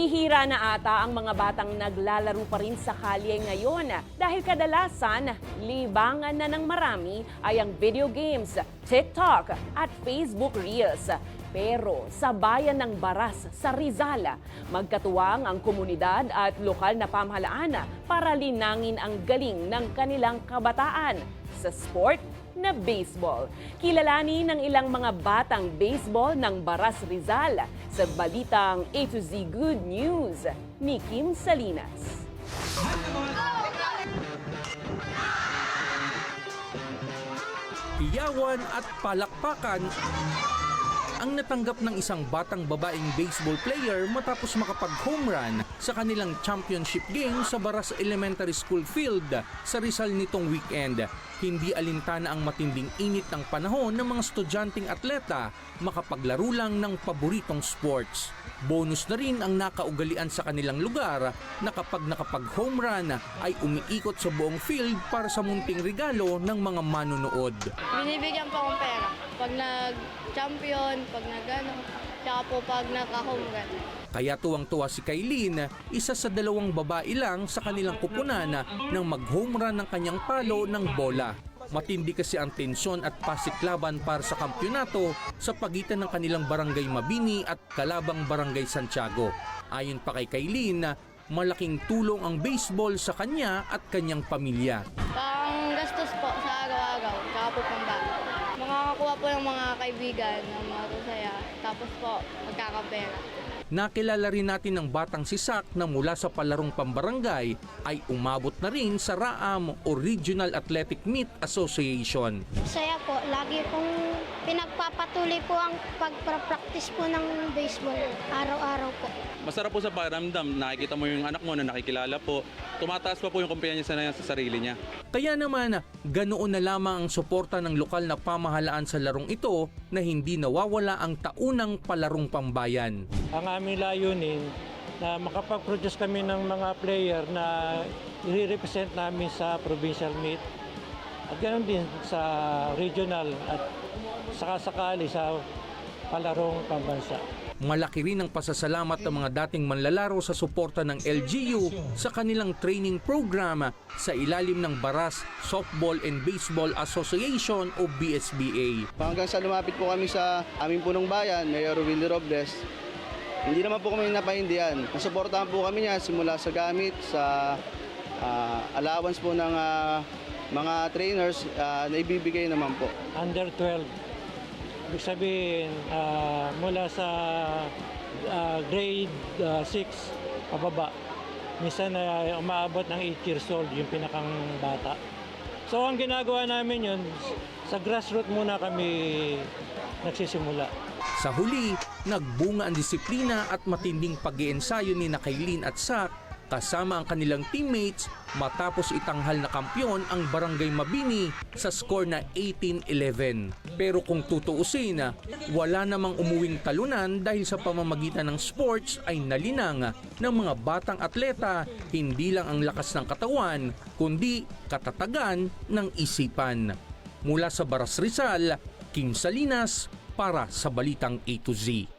Bihira na ata ang mga batang naglalaro pa rin sa kalye ngayon dahil kadalasan libangan na ng marami ay ang video games, TikTok at Facebook Reels. Pero sa bayan ng Baras sa Rizal, magkatuwang ang komunidad at lokal na pamahalaan para linangin ang galing ng kanilang kabataan sa sport na baseball. Kilalanin ng ilang mga batang baseball ng Baras Rizal sa balitang A to Z Good News ni Kim Salinas. Iyawan at palakpakan ang natanggap ng isang batang babaeng baseball player matapos makapag-home run sa kanilang championship game sa Baras Elementary School Field sa Rizal nitong weekend. Hindi alintana ang matinding init ng panahon ng mga estudyanteng atleta makapaglaro lang ng paboritong sports. Bonus na rin ang nakaugalian sa kanilang lugar na kapag nakapag-home run ay umiikot sa buong field para sa munting regalo ng mga manonood. Binibigyan po akong pera pag nag-champion, pag nag-ano, tsaka po pag naka-home run. Kaya tuwang-tuwa si Kailin, isa sa dalawang babae lang sa kanilang kupunan nang mag-home run ng kanyang palo ng bola. Matindi kasi ang tensyon at pasiklaban para sa kampyonato sa pagitan ng kanilang barangay Mabini at kalabang barangay Santiago. Ayon pa kay Kailin, malaking tulong ang baseball sa kanya at kanyang pamilya. Pang gastos po sa araw-araw, tsaka po pang bago. Makakakuha po ng mga kaibigan ng mga kusaya, tapos po magkakapera. Nakilala rin natin ng batang si Sak na mula sa palarong pambarangay ay umabot na rin sa RAAM o Regional Athletic Meet Association. Saya po, lagi pong pinagpapatuloy po ang pagpa-practice po ng baseball araw-araw po. Masarap po sa pakiramdam, nakikita mo yung anak mo na nakikilala po, tumataas pa po yung kumpiyansa na sa sarili niya. Kaya naman, ganoon na lamang ang suporta ng lokal na pamahalaan sa larong ito na hindi nawawala ang taunang palarong pambayan. Ang aming layunin na makapag-produce kami ng mga player na i-represent namin sa provincial meet at ganoon din sa regional at sakasakali sa palarong pambansa. Malaki rin ang pasasalamat ng mga dating manlalaro sa suporta ng LGU sa kanilang training program sa ilalim ng Baras Softball and Baseball Association o BSBA. Hanggang sa lumapit po kami sa aming punong bayan, Mayor Willie Robles, hindi naman po kami napahindihan. Nasuportahan po kami niya simula sa gamit, sa allowance po ng mga trainers na ibibigay naman po. Under 12, ibig sabihin mula sa grade 6 pababa, minsan na umaabot ng 8 years old yung pinakang bata. So ang ginagawa namin yun, sa grassroots muna kami nagsisimula. Sa huli, nagbunga ang disiplina at matinding pag-iensayo ni Kailin at Sak kasama ang kanilang teammates matapos itanghal na kampyon ang Barangay Mabini sa score na 18-11. Pero kung tutuusin, wala namang umuwing talunan dahil sa pamamagitan ng sports ay nalinang ng mga batang atleta hindi lang ang lakas ng katawan kundi katatagan ng isipan. Mula sa Baras Rizal, Kim Salinas para sa Balitang A to Z.